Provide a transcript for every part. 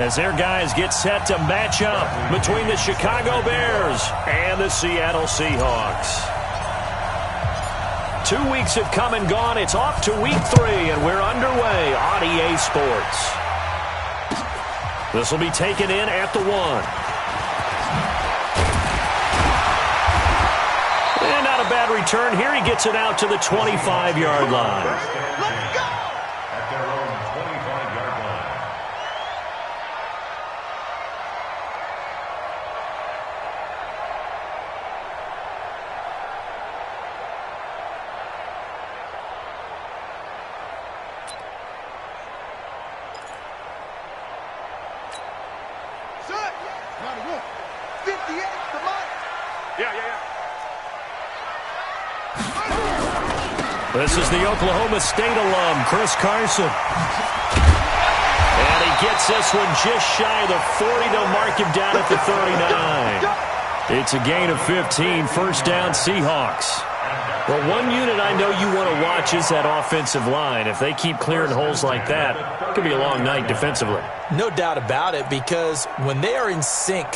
As their guys get set to match up between the Chicago Bears and the Seattle Seahawks. 2 weeks have come and gone. It's off to week 3, and we're underway on EA Sports. This will be taken in at the 1. And not a bad return here. He gets it out to the 25-yard line. Let's go! At their own 25-yard line. Set. 91. 58. Come on. Yeah. This is the Oklahoma State alum, Chris Carson. And he gets this one just shy of the 40. They'll mark him down at the 39. It's a gain of 15, first down Seahawks. Well, one unit I know you want to watch is that offensive line. If they keep clearing holes like that, it could be a long night defensively. No doubt about it, because when they are in sync,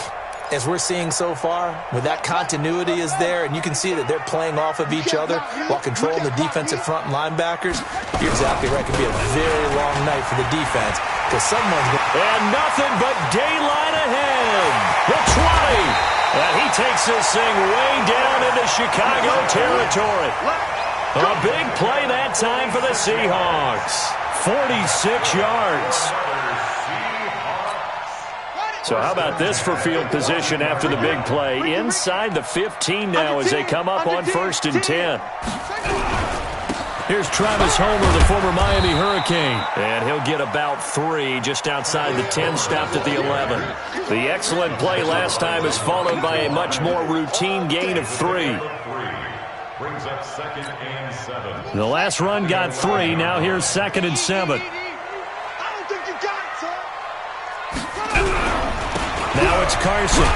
as we're seeing so far, when that continuity is there, and you can see that they're playing off of each other while controlling the defensive front linebackers, you're exactly right. It could be a very long night for the defense, because someone's going to... And nothing but daylight ahead. The 20. And he takes this thing way down into Chicago territory. A big play that time for the Seahawks. 46 yards. So how about this for field position after the big play? Inside the 15 now as they come up on 1st and 10. Here's Travis Homer, the former Miami Hurricane. And he'll get about 3 just outside the 10, stopped at the 11. The excellent play last time is followed by a much more routine gain of 3. Brings up 2nd and 7. The last run got 3. Now here's 2nd and 7. Now it's Carson.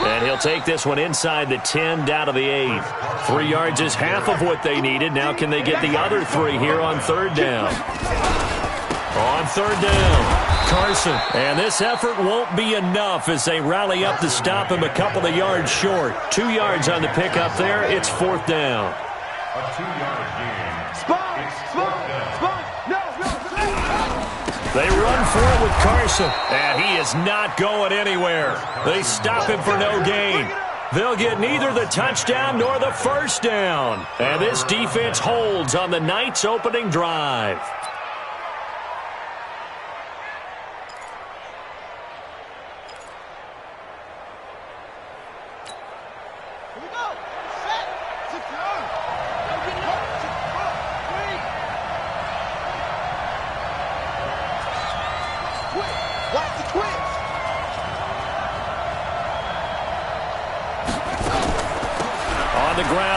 And he'll take this one inside the 10, down to the 8. 3 yards is half of what they needed. Now can they get the other 3 here on 3rd down? On 3rd down, Carson. And this effort won't be enough as they rally up to stop him a couple of yards short. 2 yards on the pickup there. It's 4th down. A 2-yard gain. Spot. They run for it with Carson, and he is not going anywhere. They stop him for no gain. They'll get neither the touchdown nor the first down. And this defense holds on the night's opening drive.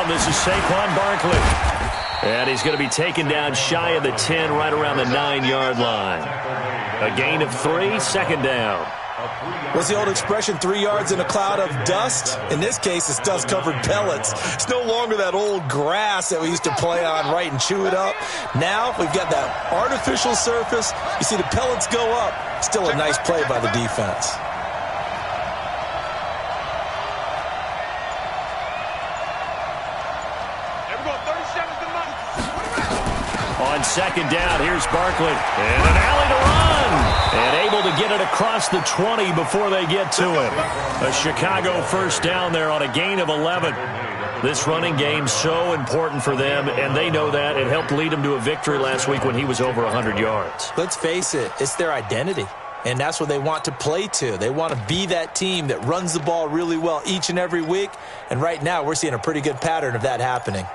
This is Saquon Barkley. And he's going to be taken down shy of the 10, right around the 9-yard line. A gain of 3, 2nd down. What's the old expression, 3 yards in a cloud of dust? In this case, it's dust-covered pellets. It's no longer that old grass that we used to play on, right, and chew it up. Now we've got that artificial surface. You see the pellets go up. Still a nice play by the defense. On 2nd down, here's Barkley. And an alley to run. And able to get it across the 20 before they get to him. A Chicago first down there on a gain of 11. This running game so important for them, and they know that. It helped lead them to a victory last week when he was over 100 yards. Let's face it, it's their identity. And that's what they want to play to. They want to be that team that runs the ball really well each and every week. And right now, we're seeing a pretty good pattern of that happening.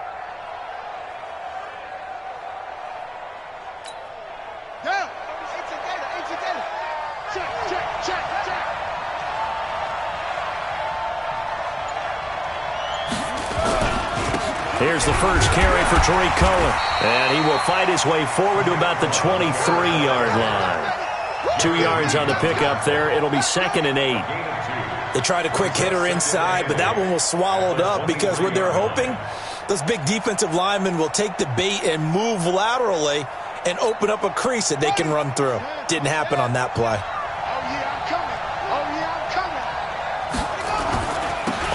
Here's the first carry for Tariq Cohen. And he will fight his way forward to about the 23-yard line. 2 yards on the pickup there. It'll be 2nd and 8. They tried a quick hitter inside, but that one was swallowed up because what they're hoping, those big defensive linemen will take the bait and move laterally and open up a crease that they can run through. Didn't happen on that play.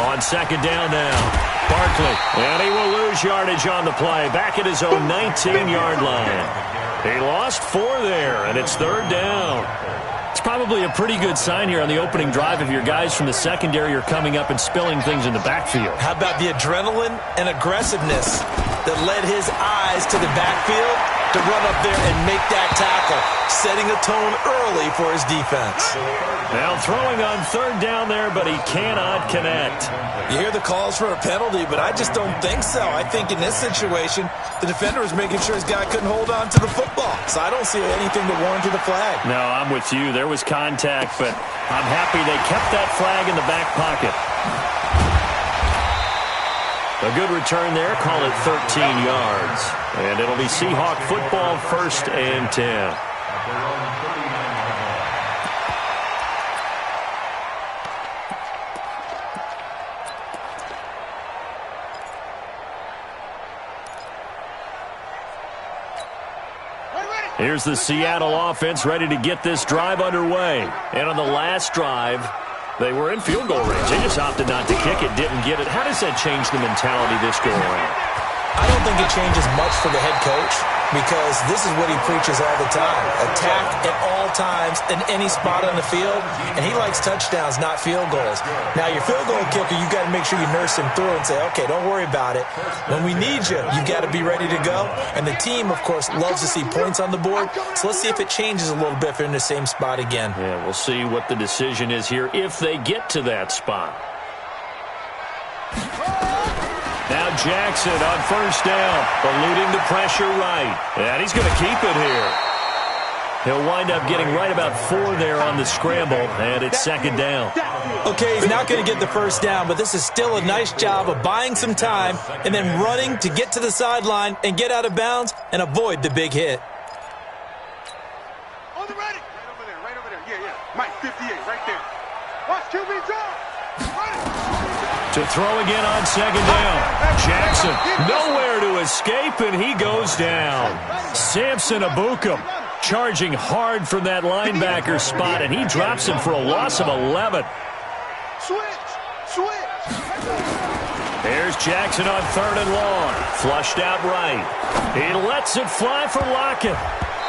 On second down now. Barkley, and he will lose yardage on the play. Back at his own 19-yard line. He lost 4 there, and it's third down. It's probably a pretty good sign here on the opening drive if your guys from the secondary are coming up and spilling things in the backfield. How about the adrenaline and aggressiveness that led his eyes to the backfield to run up there and make that tackle, setting a tone early for his defense. Now throwing on third down there, but he cannot connect. You hear the calls for a penalty, but I just don't think so. I think in this situation, the defender was making sure his guy couldn't hold on to the football. So I don't see anything to warrant the flag. No, I'm with you. There was contact, but I'm happy they kept that flag in the back pocket. A good return there. Call it 13 yards. And it'll be Seahawk football, 1st and 10. Here's the Seattle offense ready to get this drive underway. And on the last drive, they were in field goal range. They just opted not to kick it, didn't get it. How does that change the mentality this go around? I don't think it changes much for the head coach because this is what he preaches all the time. Attack at all times in any spot on the field, and he likes touchdowns, not field goals. Now, your field goal kicker, you got to make sure you nurse him through and say, okay, don't worry about it. When we need you, you got to be ready to go. And the team, of course, loves to see points on the board. So let's see if it changes a little bit if they're in the same spot again. Yeah, we'll see what the decision is here if they get to that spot. Now Jackson on first down, eluding the pressure right. And he's going to keep it here. He'll wind up getting right about 4 there on the scramble, and it's second down. Okay, he's not going to get the first down, but this is still a nice job of buying some time and then running to get to the sideline and get out of bounds and avoid the big hit. On the ready. Right over there. Yeah. Mike, 58, right there. Watch QB draw. To throw again on second down. Jackson nowhere to escape, and he goes down. Samson Abukum charging hard from that linebacker spot, and he drops him for a loss of 11. Switch. Here's Jackson on 3rd and long. Flushed out right. He lets it fly for Lockett.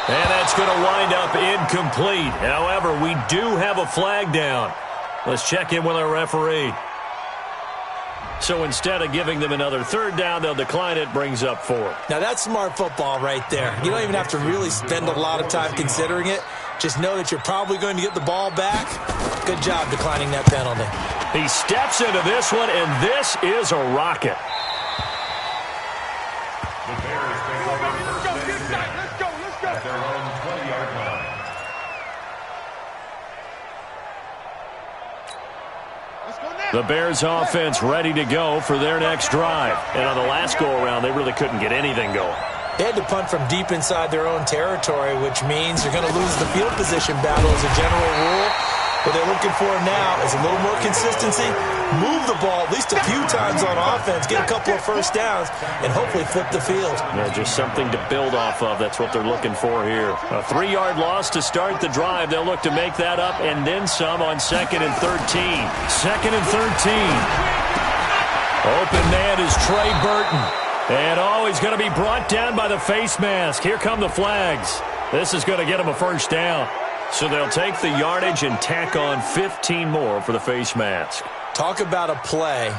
And that's going to wind up incomplete. However, we do have a flag down. Let's check in with our referee. So instead of giving them another 3rd down, they'll decline it, brings up 4. Now that's smart football right there. You don't even have to really spend a lot of time considering it. Just know that you're probably going to get the ball back. Good job declining that penalty. He steps into this one, and this is a rocket. The Bears take over first and 10 at their own 20-yard line. The Bears offense ready to go for their next drive. And on the last go-around, they really couldn't get anything going. They had to punt from deep inside their own territory, which means they're going to lose the field position battle as a general rule. What they're looking for now is a little more consistency, move the ball at least a few times on offense, get a couple of first downs, and hopefully flip the field. Yeah, just something to build off of. That's what they're looking for here. A 3-yard loss to start the drive. They'll look to make that up and then some on 2nd and 13. 2nd and 13. Open man is Trey Burton. And he's going to be brought down by the face mask. Here come the flags. This is going to get him a first down. So they'll take the yardage and tack on 15 more for the face mask. Talk about a play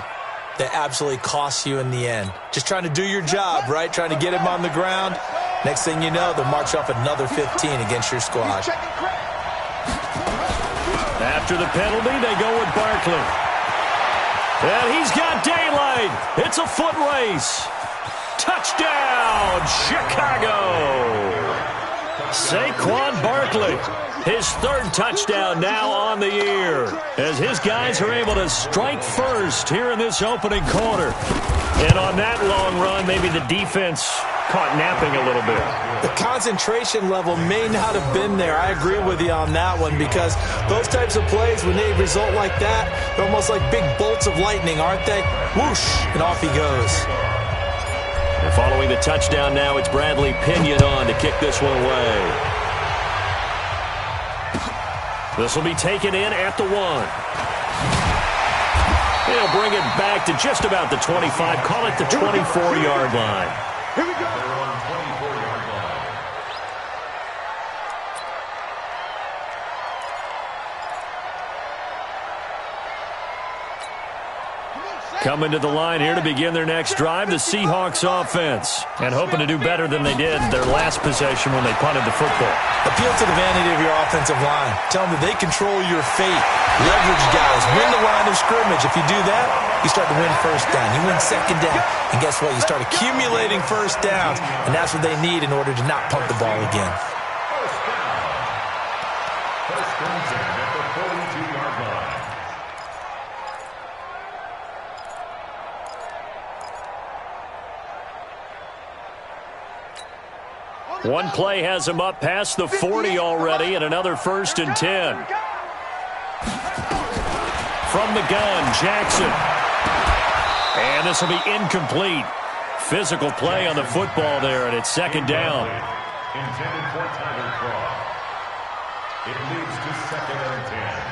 that absolutely costs you in the end. Just trying to do your job, right? Trying to get him on the ground. Next thing you know, they'll march off another 15 against your squad. After the penalty, they go with Barkley. And he's got daylight. It's a foot race. Touchdown, Chicago. Saquon Barkley. His 3rd touchdown now on the year as his guys are able to strike first here in this opening quarter. And on that long run, maybe the defense caught napping a little bit. The concentration level may not have been there. I agree with you on that one because those types of plays, when they result like that, they're almost like big bolts of lightning, aren't they? Whoosh, and off he goes. And following the touchdown now, it's Bradley Pinion on to kick this one away. This will be taken in at the 1. He'll bring it back to just about the 25. Call it the 24-yard line. Here we go. They're on 24-yard line. Coming to the line here to begin their next drive, the Seahawks offense. And hoping to do better than they did their last possession when they punted the football. Appeal to the vanity of your offensive line. Tell them that they control your fate. Leverage guys. Win the line of scrimmage. If you do that, you start to win first down. You win second down. And guess what? You start accumulating first downs. And that's what they need in order to not punt the ball again. First down at the 42-yard line. One play has him up past the 40 already, and another 1st and 10. From the gun, Jackson. And this will be incomplete. Physical play on the football there, and it's 2nd down. Intended for Tyler Croft. It leads to 2nd and 10.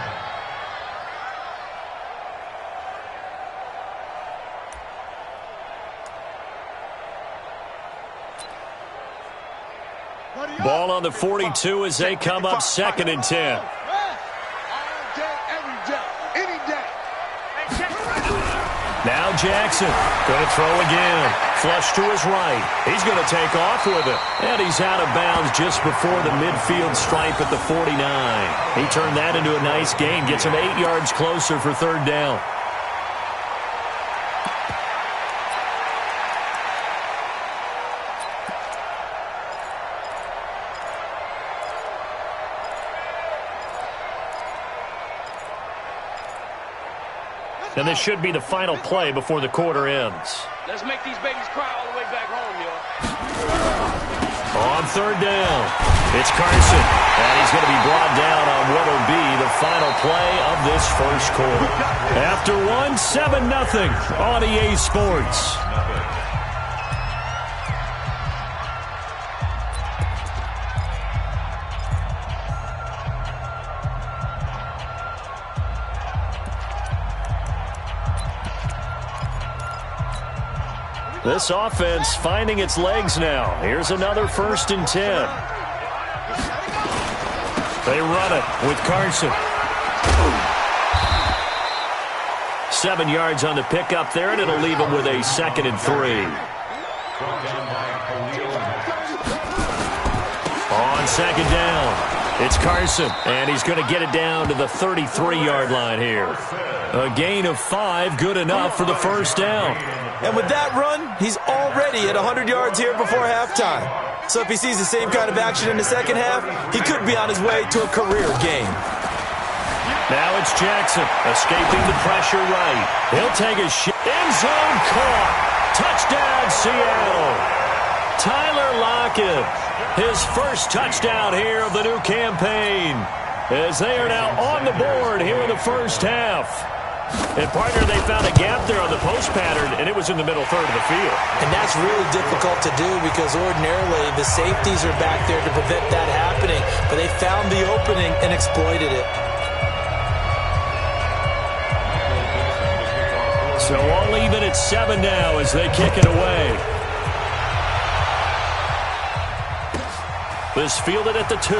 Ball on the 42 as they come up 2nd and 10. All day, every day, any day. Now Jackson going to throw again. Flush to his right. He's going to take off with it. And he's out of bounds just before the midfield stripe at the 49. He turned that into a nice gain. Gets him 8 yards closer for 3rd down. And this should be the final play before the quarter ends. Let's make these babies cry all the way back home, y'all. On 3rd down, it's Carson. And he's going to be brought down on what will be the final play of this 1st quarter. After one, 7-0 on EA Sports. This offense finding its legs now. Here's another 1st and 10. They run it with Carson. 7 yards on the pickup there, and it'll leave him with a 2nd and 3. On 2nd down, it's Carson, and he's going to get it down to the 33-yard line here. A gain of 5, good enough for the 1st down. And with that run, he's already at 100 yards here before halftime. So if he sees the same kind of action in the second half, he could be on his way to a career game. Now it's Jackson escaping the pressure right. He'll take a shot. End zone caught. Touchdown, Seattle. Tyler Lockett, his 1st touchdown here of the new campaign, as they are now on the board here in the 1st half. And, partner, they found a gap there on the post pattern, and it was in the middle 3rd of the field. And that's really difficult to do because ordinarily the safeties are back there to prevent that happening. But they found the opening and exploited it. So all even at 7 now as they kick it away. This fielded at the 2.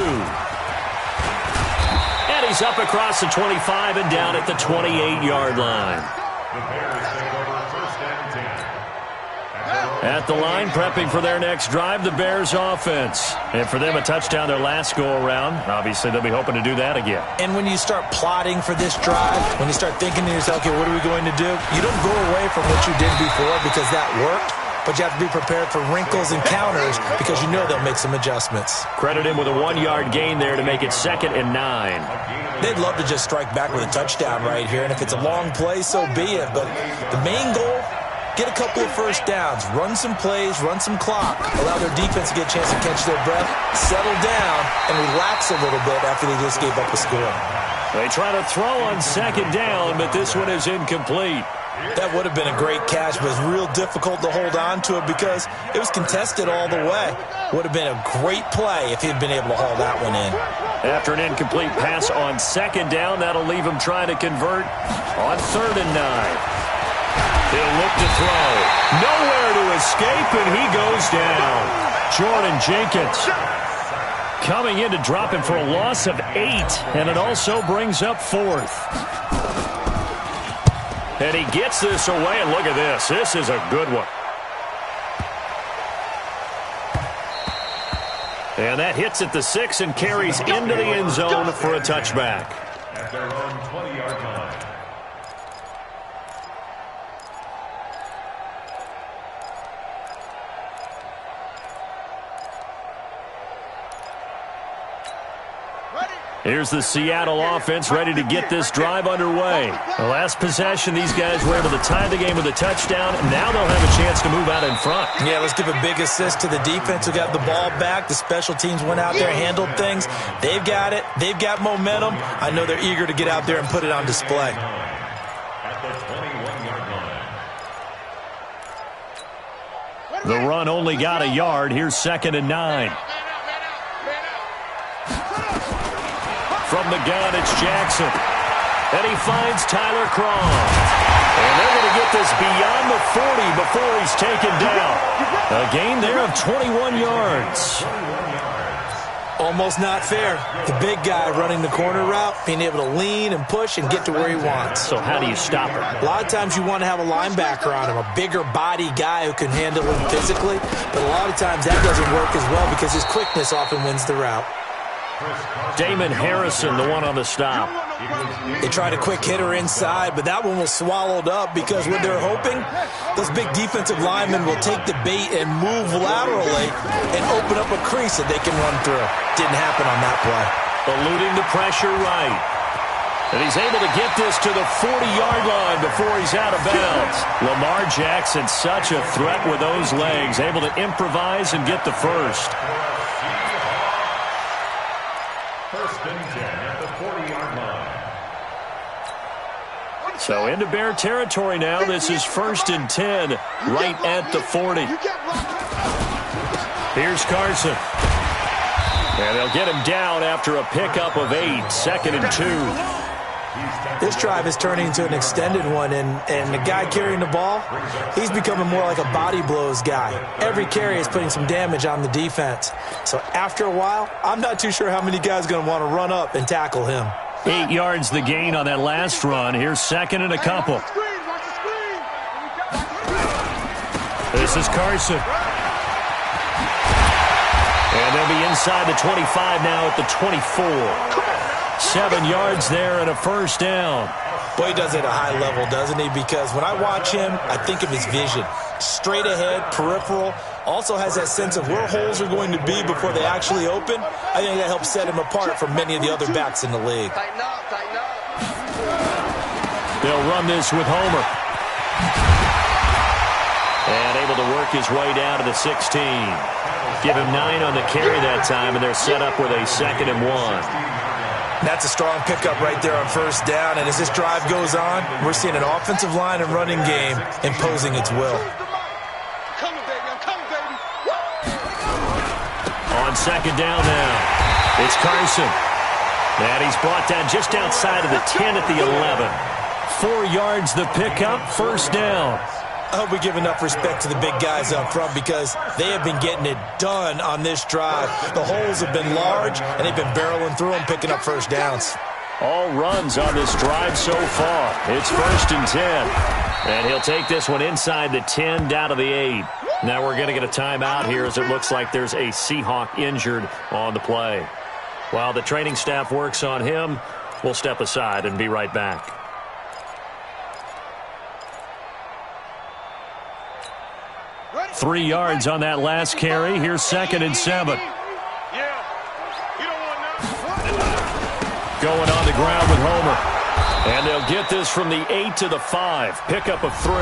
And he's up across the 25 and down at the 28-yard line. The Bears take over 1st and 10. At the line, prepping for their next drive, the Bears offense. And for them, a touchdown their last go-around. Obviously, they'll be hoping to do that again. And when you start plotting for this drive, when you start thinking to yourself, okay, what are we going to do? You don't go away from what you did before because that worked. But you have to be prepared for wrinkles and counters because you know they'll make some adjustments. Credit him with a 1-yard gain there to make it 2nd and 9. They'd love to just strike back with a touchdown right here. And if it's a long play, so be it. But the main goal, get a couple of 1st downs, run some plays, run some clock, allow their defense to get a chance to catch their breath, settle down, and relax a little bit after they just gave up a score. They try to throw on 2nd down, but this one is incomplete. That would have been a great catch, but it's real difficult to hold on to it because it was contested all the way. Would have been a great play if he'd been able to haul that one in. After an incomplete pass on second down, that'll leave him trying to convert on 3rd and 9. He'll look to throw. Nowhere to escape, and he goes down. Jordan Jenkins coming in to drop him for a loss of 8, and it also brings up 4th. And he gets this away, and look at this. This is a good one. And that hits at the 6 and carries into the end zone for a touchback. At their own 20-yard line. Here's the Seattle offense ready to get this drive underway. The last possession, these guys were able to tie the game with a touchdown. Now they'll have a chance to move out in front. Yeah, let's give a big assist to the defense who got the ball back. The special teams went out there, handled things. They've got it. They've got momentum. I know they're eager to get out there and put it on display. At the 21-yard line. The run only got a yard. Here's 2nd and 9. From the gun, it's Jackson. And he finds Tyler Croft. And they're going to get this beyond the 40 before he's taken down. A gain there of 21 yards. Almost not fair. The big guy running the corner route, being able to lean and push and get to where he wants. So how do you stop him? A lot of times you want to have a linebacker on him, a bigger body guy who can handle him physically. But a lot of times that doesn't work as well because his quickness often wins the route. Damon Harrison, the one on the stop. They tried a quick hitter inside, but that one was swallowed up because what they're hoping, those big defensive linemen will take the bait and move laterally and open up a crease that they can run through. Didn't happen on that play. Eluding the pressure right. And he's able to get this to the 40-yard line before he's out of bounds. Lamar Jackson, such a threat with those legs, able to improvise and get the first. 1st and 10 at the 40-yard line. So into Bear territory now. This is 1st and 10 right at the 40. Here's Carson. And they'll get him down after a pickup of 8. 2nd and 2. This drive is turning into an extended one, and the guy carrying the ball, he's becoming more like a body blows guy. Every carry is putting some damage on the defense. So after a while, I'm not too sure how many guys are going to want to run up and tackle him. 8 yards the gain on that last run. Here's 2nd and a couple. This is Carson. And they'll be inside the 25 now at the 24. 7 yards there and a first down. Boy, he does it at a high level, doesn't he? Because when I watch him, I think of his vision. Straight ahead, peripheral. Also has that sense of where holes are going to be before they actually open. I think that helps set him apart from many of the other backs in the league. Tighten up, tighten up. They'll run this with Homer. And able to work his way down to the 16. Give him 9 on the carry that time, and they're set up with a 2nd and 1. That's a strong pickup right there on first down. And as this drive goes on, we're seeing an offensive line and running game imposing its will. I'm coming, baby. I'm coming, baby. On 2nd down now, it's Carson. And he's brought down just outside of the 10 at the 11. 4 yards the pickup, first down. I hope we give enough respect to the big guys up front because they have been getting it done on this drive. The holes have been large, and they've been barreling through them, picking up first downs. All runs on this drive so far. It's 1st and 10. And he'll take this one inside the 10 down to the 8. Now we're going to get a timeout here as it looks like there's a Seahawk injured on the play. While the training staff works on him, we'll step aside and be right back. Three yards on that last carry. Here's 2nd and 7. Going on the ground with Homer. And they'll get this from the 8 to the 5. Pickup of 3.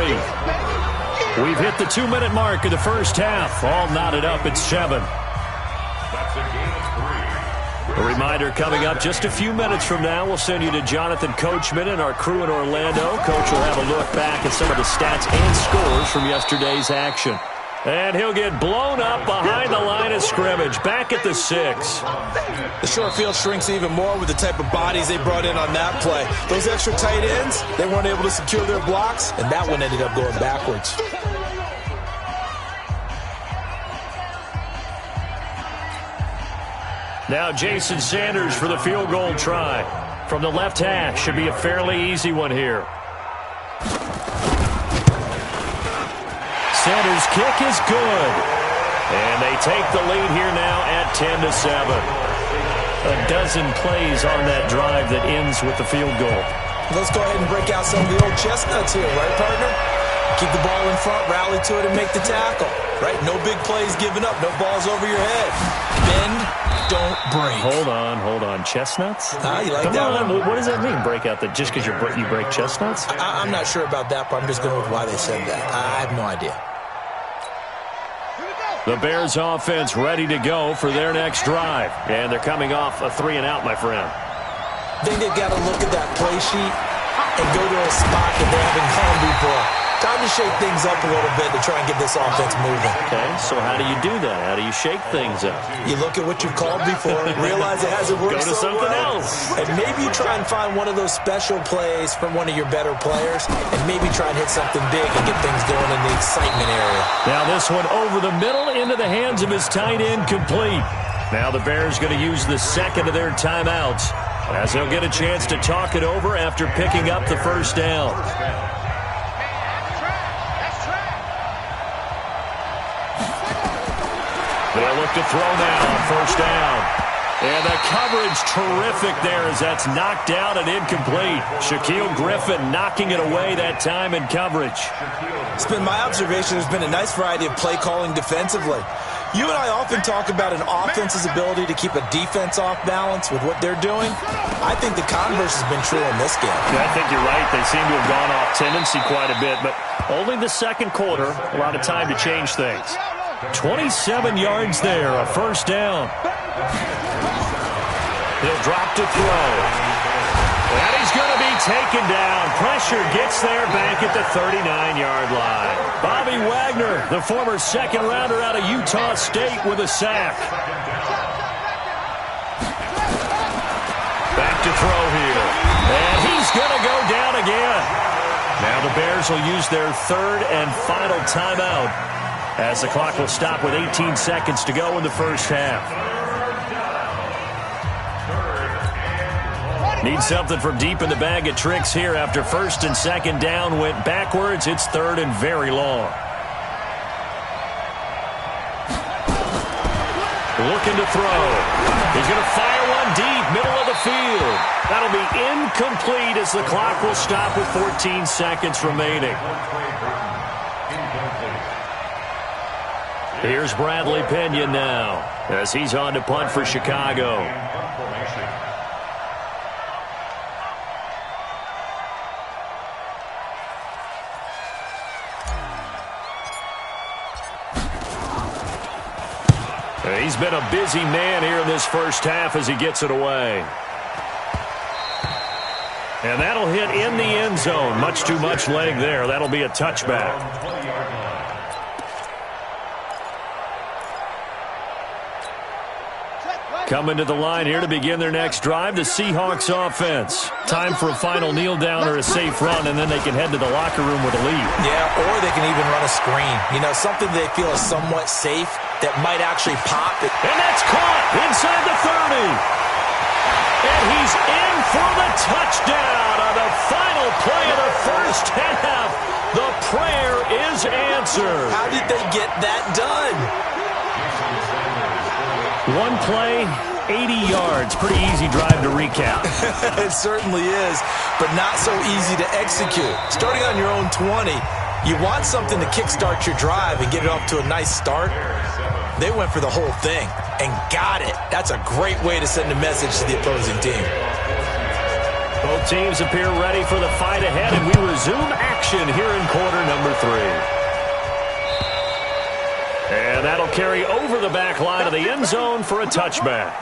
We've hit the 2-minute mark of the first half. All knotted up at 7. That's a gain of 3. A reminder coming up just a few minutes from now, we'll send you to Jonathan Coachman and our crew in Orlando. Coach will have a look back at some of the stats and scores from yesterday's action. And he'll get blown up behind the line of scrimmage, back at the 6. The short field shrinks even more with the type of bodies they brought in on that play. Those extra tight ends, they weren't able to secure their blocks, and that one ended up going backwards. Now Jason Sanders for the field goal try. From the left hash, should be a fairly easy one here. Sanders' kick is good. And they take the lead here now at 10-7. A dozen plays on that drive that ends with the field goal. Let's go ahead and break out some of the old chestnuts here, right, partner? Keep the ball in front, rally to it, and make the tackle. Right? No big plays given up, no balls over your head. Bend, don't break. Hold on. Chestnuts? You like Come that on. one? What does that mean, break out? Just because you break chestnuts? I'm not sure about that, but I'm just going with why they said that. I have no idea. The Bears offense ready to go for their next drive. And they're coming off a 3-and-out, my friend. I think they've got to look at that play sheet and go to a spot that they haven't gone before. Time to shake things up a little bit to try and get this offense moving. Okay, so how do you do that? How do you shake things up? You look at what you've called before, realize it hasn't worked Go to so something well, else. and maybe you try and find one of those special plays from one of your better players, and maybe try and hit something big and get things going in the excitement area. Now this one over the middle into the hands of his tight end, complete. Now the Bears going to use the second of their timeouts as they'll get a chance to talk it over after picking up the first down. They'll look to throw now on first down. And the coverage terrific there as that's knocked out and incomplete. Shaquille Griffin knocking it away that time in coverage. It's been my observation there's been a nice variety of play calling defensively. You and I often talk about an offense's ability to keep a defense off balance with what they're doing. I think the converse has been true in this game. Yeah, I think you're right. They seem to have gone off tendency quite a bit, but only the second quarter, a lot of time to change things. 27 yards there, a first down. He'll drop to throw. And he's going to be taken down. Pressure gets there back at the 39-yard line. Bobby Wagner, the former second-rounder out of Utah State, with a sack. Back to throw here. And he's going to go down again. Now the Bears will use their third and final timeout as the clock will stop with 18 seconds to go in the first half. Need something from deep in the bag of tricks here after first and second down went backwards. It's third and very long. Looking to throw. He's going to fire one deep, middle of the field. That'll be incomplete as the clock will stop with 14 seconds remaining. Here's Bradley Pena now as he's on to punt for Chicago. He's been a busy man here in this first half as he gets it away. And that'll hit in the end zone. Much too much leg there. That'll be a touchback. Coming to the line here to begin their next drive, the Seahawks offense. Time for a final kneel down or a safe run, and then they can head to the locker room with a lead. Yeah, or they can even run a screen. You know, something they feel is somewhat safe that might actually pop it. And that's caught inside the 30. And he's in for the touchdown on the final play of the first half. The prayer is answered. How did they get that done? One play, 80 yards. Pretty easy drive to recap. It certainly is, but not so easy to execute. Starting on your own 20, you want something to kickstart your drive and get it off to a nice start. They went for the whole thing and got it. That's a great way to send a message to the opposing team. Both teams appear ready for the fight ahead, and we resume action here in quarter number 3. And that'll carry over the back line of the end zone for a touchback.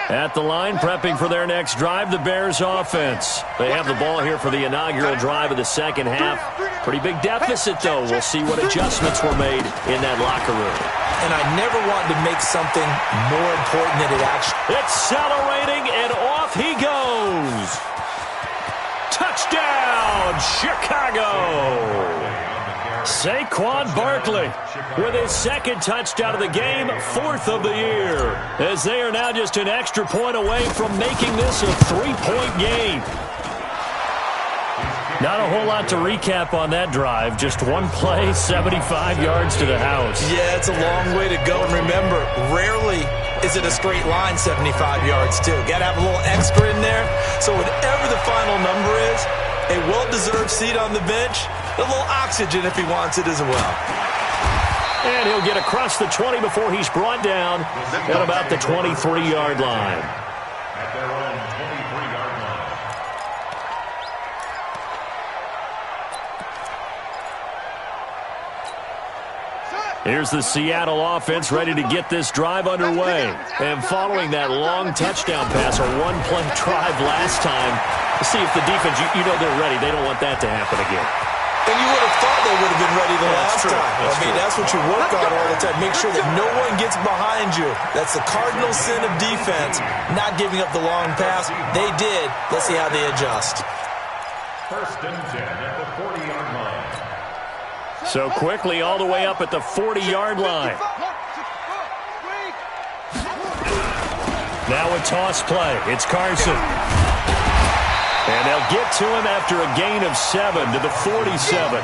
At the line, prepping for their next drive, the Bears offense. They have the ball here for the inaugural drive of the second half. Pretty big deficit, though. We'll see what adjustments were made in that locker room. And I never wanted to make something more important than it actually. Accelerating, and off he goes. Touchdown, Chicago! Saquon Barkley with his second touchdown of the game, fourth of the year, as they are now just an extra point away from making this a three-point game. Not a whole lot to recap on that drive. Just one play, 75 yards to the house. Yeah, it's a long way to go. And remember, rarely is it a straight line 75 yards, too. Got to have a little extra in there. So whatever the final number is, a well-deserved seat on the bench, a little oxygen if he wants it as well. And he'll get across the 20 before he's brought down at about the 23-yard line. At their own 23-yard line. Here's the Seattle offense ready to get this drive underway. And following that long touchdown pass, a one-play drive last time, to see if the defense, you know they're ready. They don't want that to happen again. And you would have thought they would have been ready the last time. That's what you work on all the time. Make sure that no one gets behind you. That's the cardinal sin of defense, not giving up the long pass. They did. Let's see how they adjust. First and 10 at the 40-yard line. So quickly all the way up at the 40-yard line. Now a toss play. It's Carson. And they'll get to him after a gain of 7 to the 47.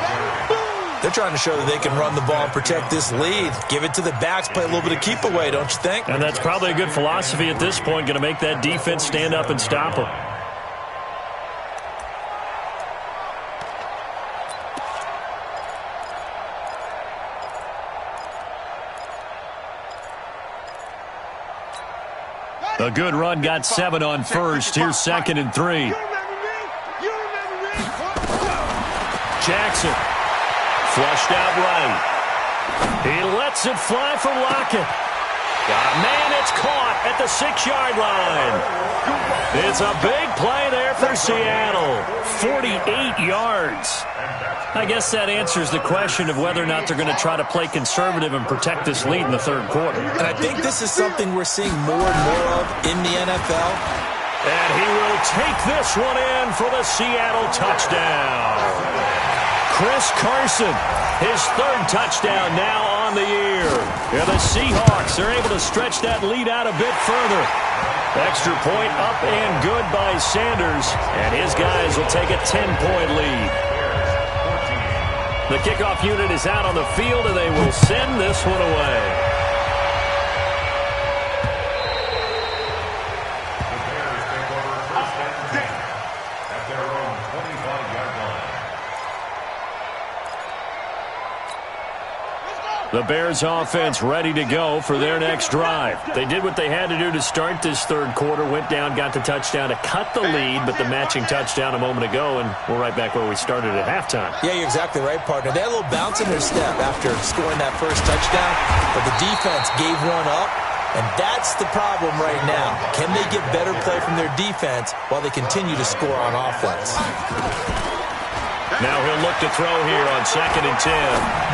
They're trying to show that they can run the ball and protect this lead. Give it to the backs, play a little bit of keep away, don't you think? And that's probably a good philosophy at this point, going to make that defense stand up and stop him. A good run, got 7 on first. Here's 2nd and 3. Jackson, flushed out right. He lets it fly for Lockett. Got a man, it's caught at the 6-yard line. It's a big play there for Seattle. 48 yards. I guess that answers the question of whether or not they're going to try to play conservative and protect this lead in the third quarter. And I think this is something we're seeing more and more of in the NFL. And he will take this one in for the Seattle touchdown. Chris Carson, his third touchdown now on the year. Yeah, the Seahawks are able to stretch that lead out a bit further. Extra point up and good by Sanders, and his guys will take a 10-point lead. The kickoff unit is out on the field, and they will send this one away. The Bears offense ready to go for their next drive. They did what they had to do to start this third quarter, went down, got the touchdown to cut the lead, but the matching touchdown a moment ago, and we're right back where we started at halftime. Yeah, you're exactly right, partner. They had a little bounce in their step after scoring that first touchdown, but the defense gave one up, and that's the problem right now. Can they get better play from their defense while they continue to score on offense? Now he'll look to throw here on 2nd and 10.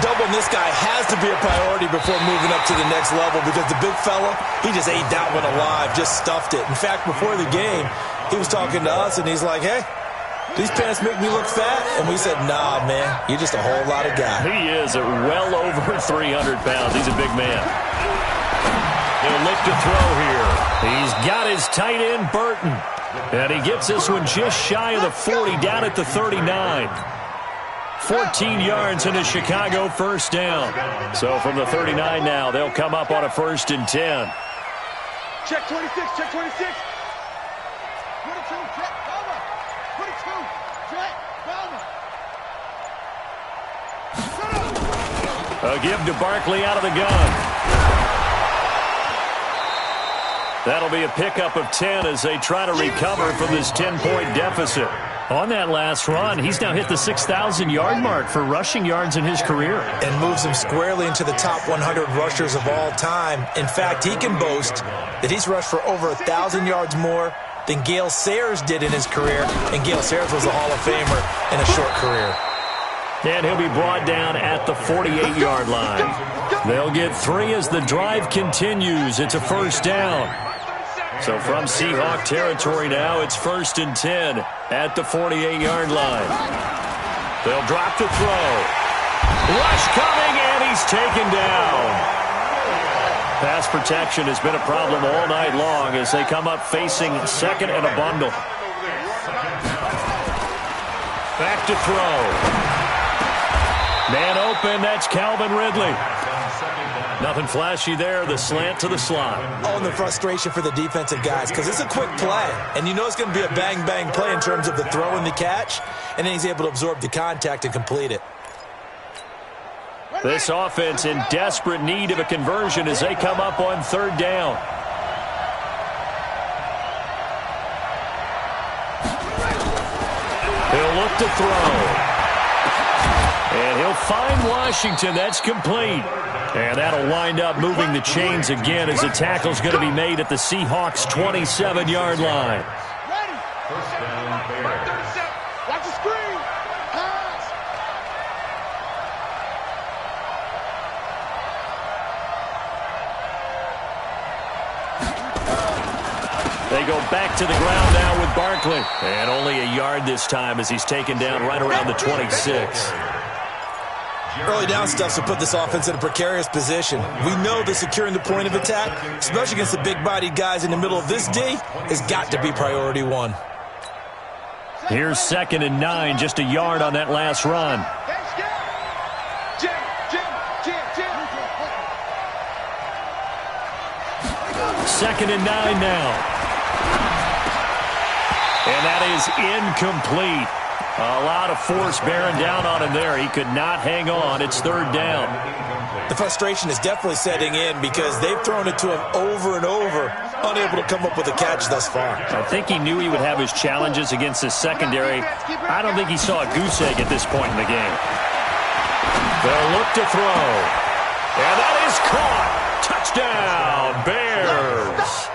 Doubling this guy has to be a priority before moving up to the next level because the big fella, he just ate that one alive, just stuffed it. In fact, before the game, he was talking to us, and he's like, hey, these pants make me look fat? And we said, nah, man, you're just a whole lot of guy. He is at well over 300 pounds. He's a big man. He'll look to throw here. He's got his tight end, Burton. And he gets this one just shy of the 40, down at the 39. 14 yards into Chicago, first down. So from the 39 now, they'll come up on a 1st and 10. Check 26, check 26. 22, check, Bama. 22, check, Bama. A give to Barkley out of the gun. That'll be a pickup of 10 as they try to recover from this 10-point deficit. On that last run, he's now hit the 6,000-yard mark for rushing yards in his career. And moves him squarely into the top 100 rushers of all time. In fact, he can boast that he's rushed for over 1,000 yards more than Gale Sayers did in his career. And Gale Sayers was a Hall of Famer in a short career. And he'll be brought down at the 48-yard line. They'll get 3 as the drive continues. It's a first down. So from Seahawk territory now, it's 1st and 10 at the 48-yard line. They'll drop the throw. Rush coming, and he's taken down. Pass protection has been a problem all night long as they come up facing second and a bundle. Back to throw. Man open, that's Calvin Ridley. Nothing flashy there, the slant to the slot. Oh, and the frustration for the defensive guys, because it's a quick play. And you know it's going to be a bang-bang play in terms of the throw and the catch, and then he's able to absorb the contact and complete it. This offense in desperate need of a conversion as they come up on 3rd down. He'll look to throw. And he'll find Washington. That's complete. And that'll wind up moving the chains again as the tackle's going to be made at the Seahawks' 27-yard line. First down, Bears. Watch the screen. Pass. They go back to the ground now with Barkley. And only a yard this time as he's taken down right around the 26. Early down stuff to put this offense in a precarious position. We know that securing the point of attack, especially against the big-bodied guys in the middle of this D, has got to be priority 1. Here's 2nd and 9, just a yard on that last run. Second and 9 now. And that is incomplete. A lot of force bearing down on him there. He could not hang on. It's 3rd down. The frustration is definitely setting in because they've thrown it to him over and over, unable to come up with a catch thus far. I think he knew he would have his challenges against his secondary. I don't think he saw a goose egg at this point in the game. They'll look to throw. And that is caught. Touchdown, Bears.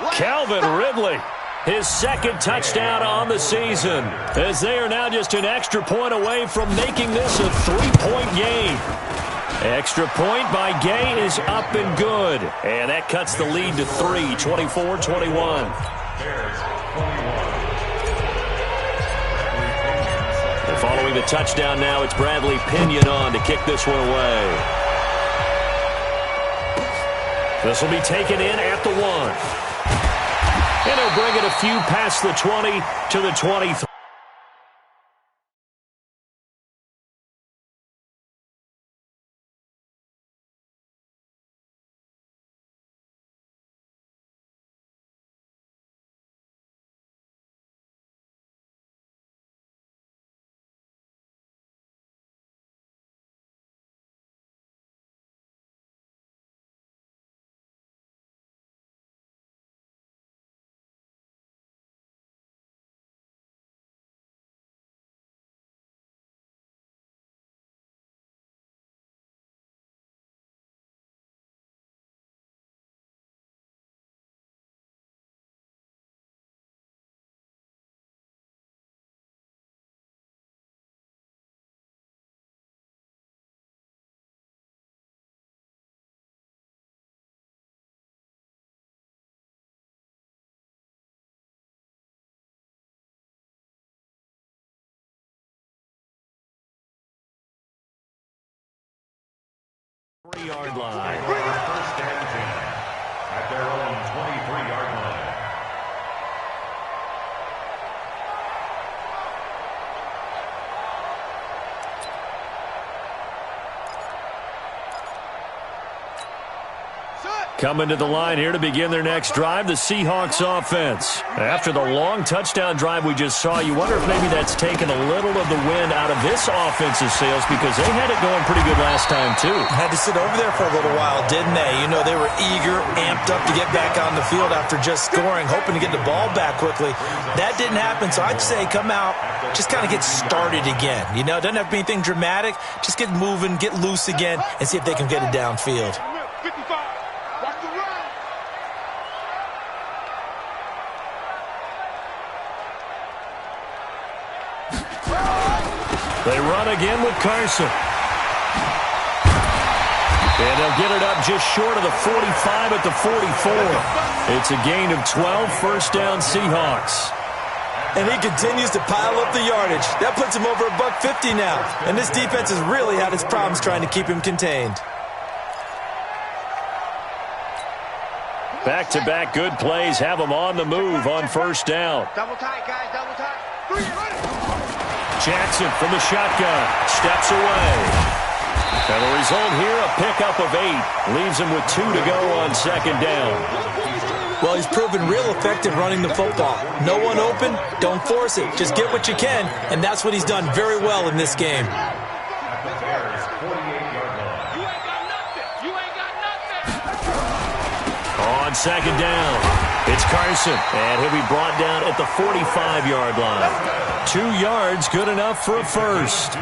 Calvin Ridley. His 2nd touchdown on the season, as they are now just an extra point away from making this a 3-point game. Extra point by Gay is up and good, and that cuts the lead to 3, 24-21. And following the touchdown now, it's Bradley Pinion on to kick this one away. This will be taken in at the 1. And he'll bring it a few past the 20 to the 23. Yard line. First and 10 at their own 23-yard line. Coming to the line here to begin their next drive, the Seahawks offense. After the long touchdown drive we just saw, you wonder if maybe that's taken a little of the wind out of this offense's sails because they had it going pretty good last time, too. Had to sit over there for a little while, didn't they? You know, they were eager, amped up to get back on the field after just scoring, hoping to get the ball back quickly. That didn't happen, so I'd say come out, just kind of get started again. You know, it doesn't have to be anything dramatic. Just get moving, get loose again, and see if they can get it downfield. 55. Watch the run. They run again with Carson. And they'll get it up just short of the 45 at the 44. It's a gain of 12, first down Seahawks. And he continues to pile up the yardage. That puts him over $150 now. And this defense has really had its problems trying to keep him contained. Back-to-back good plays have them on the move on first down. Double tight, guys, double tight. Jackson from the shotgun steps away. And the result here, a pickup of 8. Leaves him with 2 to go on second down. Well, he's proven real effective running the football. No one open, don't force it. Just get what you can, and that's what he's done very well in this game. On second down, it's Carson, and he'll be brought down at the 45-yard line. 2 yards, good enough for a first.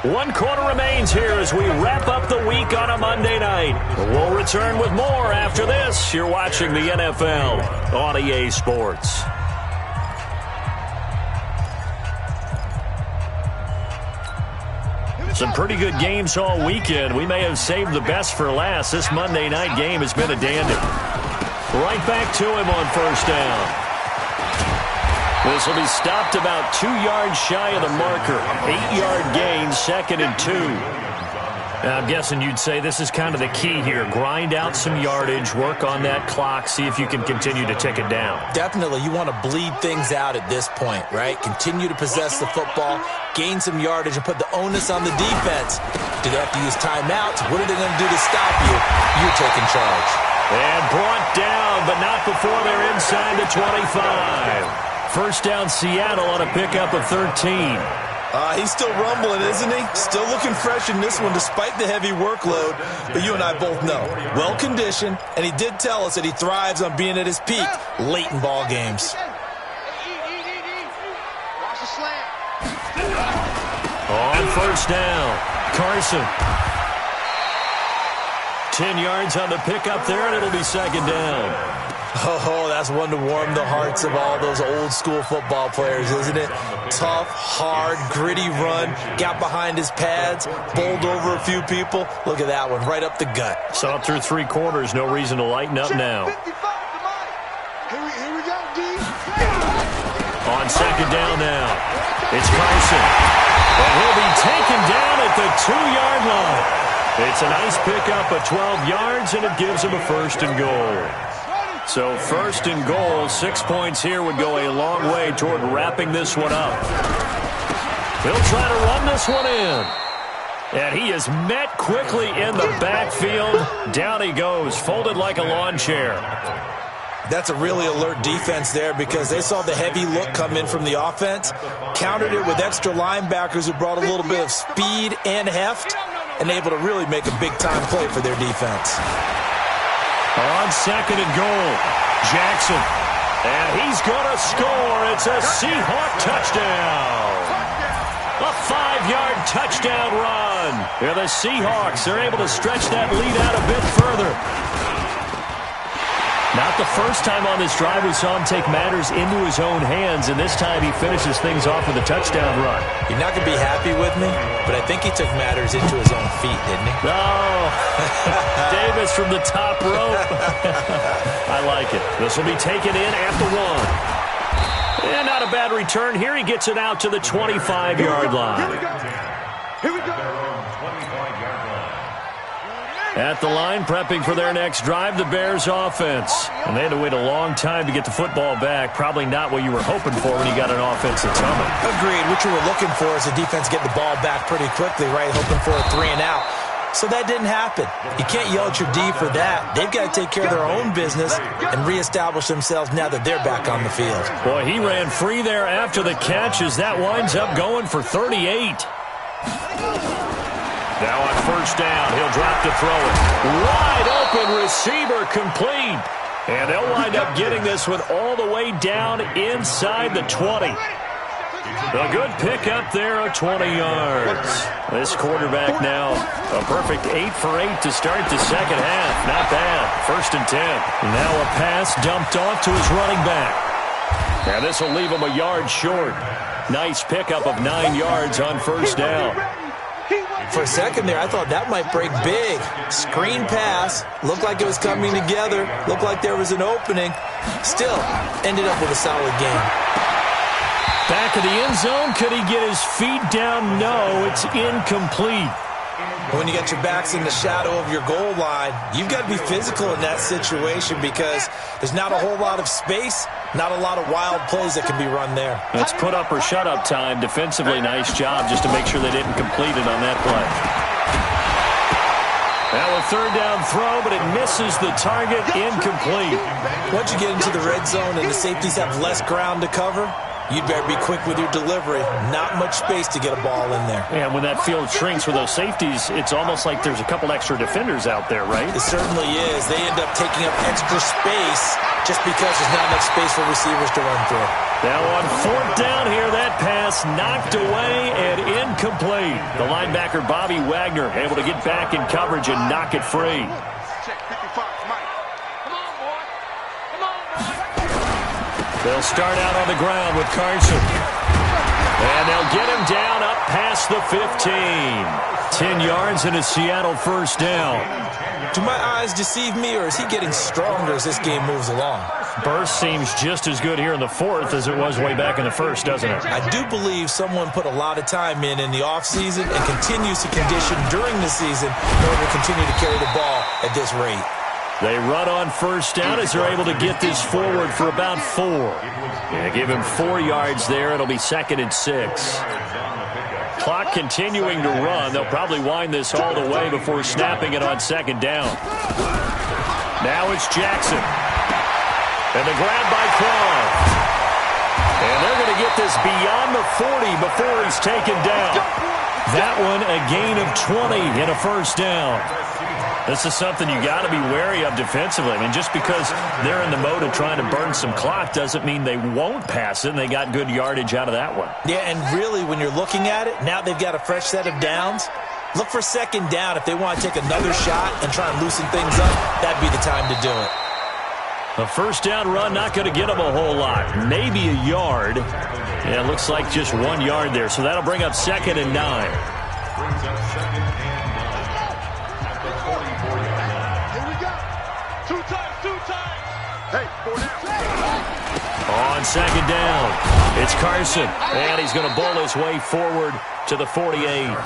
One quarter remains here as we wrap up the week on a Monday night. We'll return with more after this. You're watching the NFL on EA Sports. Some pretty good games all weekend. We may have saved the best for last. This Monday night game has been a dandy. Right back to him on first down. This will be stopped about 2 yards shy of the marker. 8-yard gain, 2nd and 2. Now, I'm guessing you'd say this is kind of the key here. Grind out some yardage, work on that clock, see if you can continue to tick it down. Definitely. You want to bleed things out at this point, right? Continue to possess the football, gain some yardage, and put the onus on the defense. Do they have to use timeouts? What are they going to do to stop you? You're taking charge. And brought down, but not before they're inside the 25. First down Seattle on a pickup of 13. He's still rumbling, isn't he? Still looking fresh in this one despite the heavy workload. But you and I both know, well-conditioned, and he did tell us that he thrives on being at his peak late in ball games. Watch the slant. On first down, Carson. 10 yards on the pickup there, and it'll be second down. Oh, that's one to warm the hearts of all those old-school football players, isn't it? Tough, hard, gritty run, got behind his pads, bowled over a few people. Look at that one, right up the gut. Saw it through 3 quarters, no reason to lighten up now. Here we go, D. On second down now, it's Carson. And he'll be taken down at the 2-yard line. It's a nice pickup of 12 yards, and it gives him a first and goal. So first and goal, 6 points here would go a long way toward wrapping this one up. He'll try to run this one in. And he is met quickly in the backfield. Down he goes, folded like a lawn chair. That's a really alert defense there because they saw the heavy look come in from the offense, countered it with extra linebackers who brought a little bit of speed and heft, and able to really make a big-time play for their defense. On second and goal, Jackson. And he's going to score. It's a Seahawk touchdown. A 5-yard touchdown run. And the Seahawks are able to stretch that lead out a bit further. Not the first time on this drive we saw him take matters into his own hands, and this time he finishes things off with a touchdown run. You're not going to be happy with me, but I think he took matters into his own feet, didn't he? Oh, Davis from the top rope. I like it. This will be taken in at the 1. And not a bad return. Here he gets it out to the 25-yard line. Here we go. At the line, prepping for their next drive, the Bears offense. And they had to wait a long time to get the football back. Probably not what you were hoping for when you got an offense that's humming. Agreed. What you were looking for is the defense getting the ball back pretty quickly, right? Hoping for a 3 and out. So that didn't happen. You can't yell at your D for that. They've got to take care of their own business and reestablish themselves now that they're back on the field. Boy, he ran free there after the catch as that winds up going for 38. Now on first down, he'll drop to throw it. Wide open receiver complete. And they'll wind up getting this one all the way down inside the 20. A good pickup there of 20 yards. This quarterback now a perfect 8 for 8 to start the second half. Not bad. First and 10. Now a pass dumped off to his running back. And this will leave him a yard short. Nice pickup of 9 yards on first down. For a second there, I thought that might break big. Screen pass. Looked like it was coming together. Looked like there was an opening. Still, ended up with a solid game. Back of the end zone. Could he get his feet down? No, it's incomplete. When you got your backs in the shadow of your goal line, you've got to be physical in that situation because there's not a whole lot of space, not a lot of wild plays that can be run there. It's put up or shut up time. Defensively, nice job just to make sure they didn't complete it on that play. Now a third down throw, but it misses the target. Incomplete. Once you get into the red zone and the safeties have less ground to cover, you'd better be quick with your delivery. Not much space to get a ball in there. Yeah, when that field shrinks with those safeties, it's almost like there's a couple extra defenders out there, right? It certainly is. They end up taking up extra space just because there's not enough space for receivers to run through. Now on fourth down here, that pass knocked away and incomplete. The linebacker, Bobby Wagner, able to get back in coverage and knock it free. Check 55, Mike. Come on, boy. Come on, boy. They'll start out on the ground with Carson. And they'll get him down up past the 15. 10 yards and a Seattle first down. Do my eyes deceive me, or is he getting stronger as this game moves along? Burst seems just as good here in the fourth as it was way back in the first, doesn't it? I do believe someone put a lot of time in the offseason and continues to condition during the season in order to continue to carry the ball at this rate. They run on first down as they're able to get this forward for about 4. Yeah, give him 4 yards there. It'll be 2nd and 6. Clock continuing to run. They'll probably wind this all the way before snapping it on 2nd down. Now it's Jackson. And the grab by Croft. And they're going to get this beyond the 40 before he's taken down. That one a gain of 20 and a first down. This is something you got to be wary of defensively. I mean, just because they're in the mode of trying to burn some clock doesn't mean they won't pass it, and they got good yardage out of that one. Yeah, and really, when you're looking at it, now they've got a fresh set of downs. Look for 2nd down. If they want to take another shot and try and loosen things up, that'd be the time to do it. A first down run, not going to get them a whole lot. Maybe a yard. Yeah, it looks like just 1 yard there, so that'll bring up 2nd and 9. Brings up 2nd and 9 at the 44-yard line. Here we go. 2 times. Hey, 4 down. On 2nd down, it's Carson, and he's going to bowl his way forward to the 48.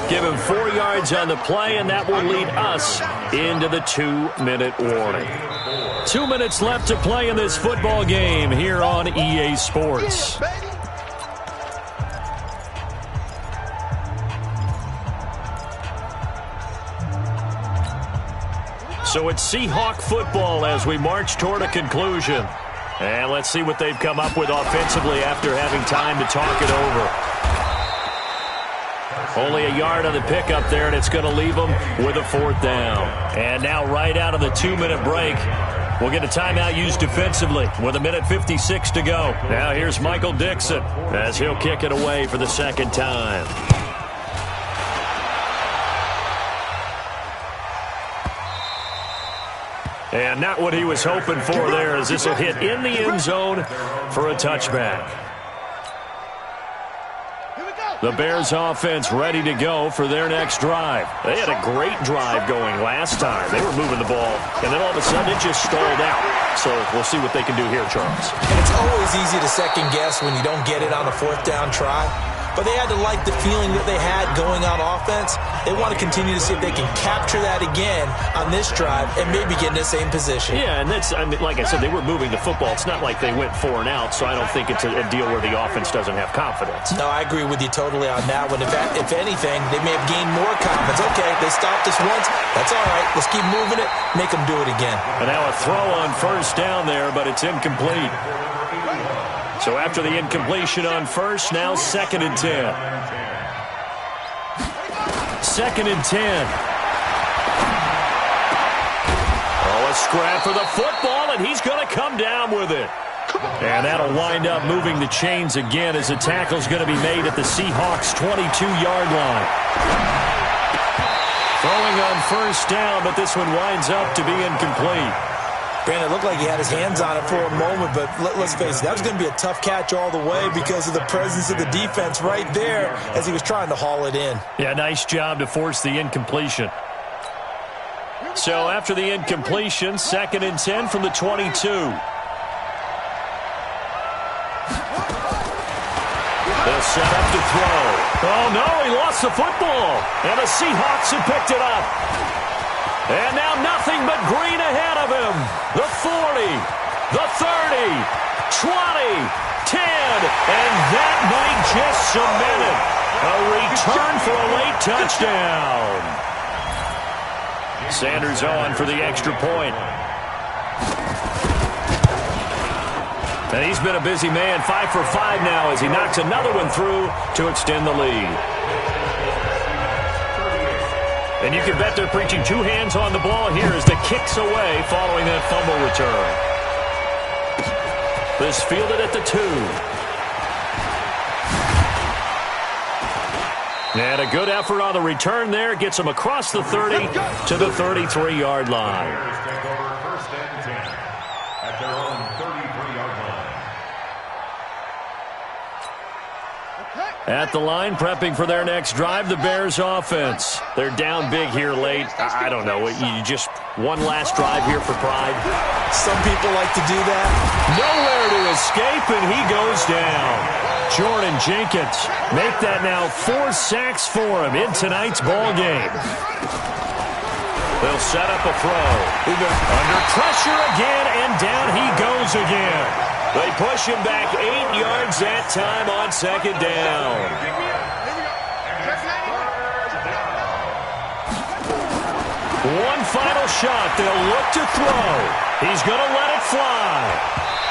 Give him 4 yards on the play, and that will lead us into the 2-minute warning. 2 minutes left to play in this football game here on EA Sports. So it's Seahawk football as we march toward a conclusion. And let's see what they've come up with offensively after having time to talk it over. Only a yard on the pickup there, and it's going to leave them with a 4th down. And now right out of the 2-minute break, we'll get a timeout used defensively with 1:56 to go. Now here's Michael Dixon as he'll kick it away for the 2nd time. And not what he was hoping for there, as this will hit in the end zone for a touchback. The Bears offense ready to go for their next drive. They had a great drive going last time. They were moving the ball, and then all of a sudden it just stalled out. So we'll see what they can do here, Charles. And it's always easy to second guess when you don't get it on a 4th down try. but they had to like the feeling that they had going on offense. They want to continue to see if they can capture that again on this drive and maybe get in the same position. Yeah, and that's, I mean, like I said, they were moving the football. It's not like they went 4 and out, so I don't think it's a deal where the offense doesn't have confidence. No, I agree with you totally on that one. If anything, they may have gained more confidence. Okay, they stopped us once. That's all right. Let's keep moving it. Make them do it again. And now a throw on first down there, but it's incomplete. So after the incompletion on first, now 2nd and 10. 2nd and 10. Oh, a scrap for the football, and he's going to come down with it. And that'll wind up moving the chains again as the tackle's going to be made at the Seahawks' 22-yard line. Throwing on first down, but this one winds up to be incomplete. Brandon, it looked like he had his hands on it for a moment, but let's face it, that was going to be a tough catch all the way because of the presence of the defense right there as he was trying to haul it in. Yeah, nice job to force the incompletion. So after the incompletion, 2nd and 10 from the 22. They'll set up to throw. Oh, no, he lost the football. And the Seahawks have picked it up. And now nothing but green ahead of him. The 40, the 30, 20, 10. And that might just cement it. A return for a late touchdown. Sanders on for the extra point. And he's been a busy man, 5 for 5 now as he knocks another one through to extend the lead. And you can bet they're preaching 2 hands on the ball here as the kick's away following that fumble return. This fielded at the 2. And a good effort on the return there. Gets him across the 30 to the 33-yard line. Take over 1st and 10 at their own 33-yard line. At the line, prepping for their next drive, the Bears offense. They're down big here late. I don't know. You just one last drive here for pride. Some people like to do that. Nowhere to escape, and he goes down. Jordan Jenkins make that now 4 sacks for him in tonight's ball game. They'll set up a throw. Under pressure again, and down he goes again. They push him back 8 yards that time on 2nd down. One final shot. They'll look to throw. He's going to let it fly.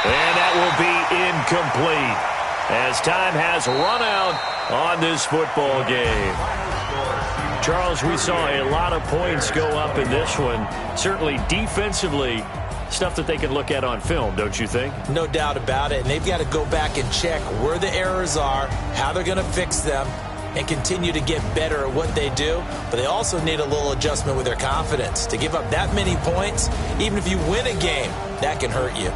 And that will be incomplete as time has run out on this football game. Charles, we saw a lot of points go up in this one. Certainly defensively, stuff that they can look at on film, don't you think? No doubt about it. And they've got to go back and check where the errors are, how they're going to fix them, and continue to get better at what they do. But they also need a little adjustment with their confidence. To give up that many points, even if you win a game, that can hurt you.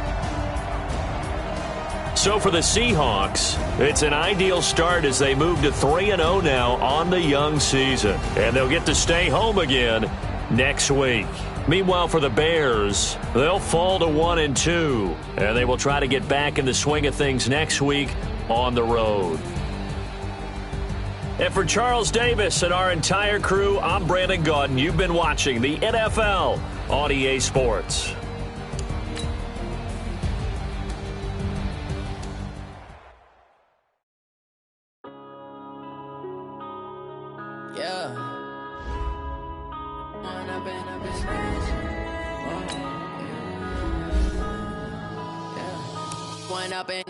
So for the Seahawks, it's an ideal start as they move to 3-0 now on the young season. And they'll get to stay home again next week. Meanwhile, for the Bears, they'll fall to 1-2. And they will try to get back in the swing of things next week on the road. And for Charles Davis and our entire crew, I'm Brandon Gaudin. You've been watching the NFL on EA Sports.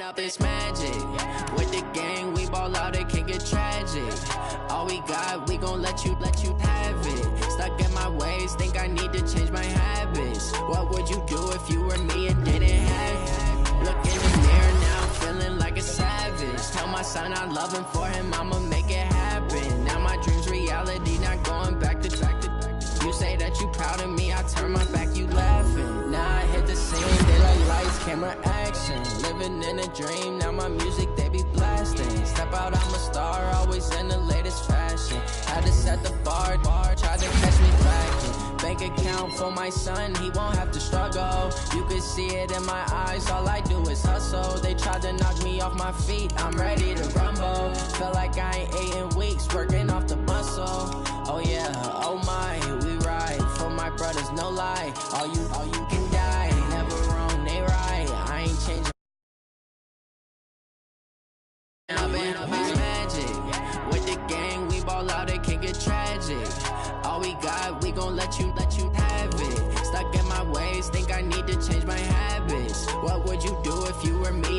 Up this magic with the gang, we ball out, it can get tragic. All we got, we gon' let you have it. Stuck in my ways, think I need to change my habits. What would you do if you were me and didn't have it? Look in the mirror now, I'm feeling like a savage. Tell my son I love him, for him I'ma make it happen. Now my dream's reality, not going back to. You say that you proud of me, I turn my back, you laughing. Now I hit the scene, they like lights, camera, action. Living in a dream, now my music, they be blasting. Step out, I'm a star, always in the latest fashion. Had to set the bar, tried to catch me lacking. Bank account for my son, he won't have to struggle. You can see it in my eyes, all I do is hustle. They tried to knock me off my feet, I'm ready to rumble. Feel like I ain't ate in weeks, working off the muscle. Oh yeah, oh my, we ride for my brothers, no lie. All you can die, never wrong, they right. I ain't changing. I've been magic with the gang, we ball out, it can get tragic. All we got, we gon' let you have it. Stuck in my ways, think I need to change my habits. What would you do if you were me?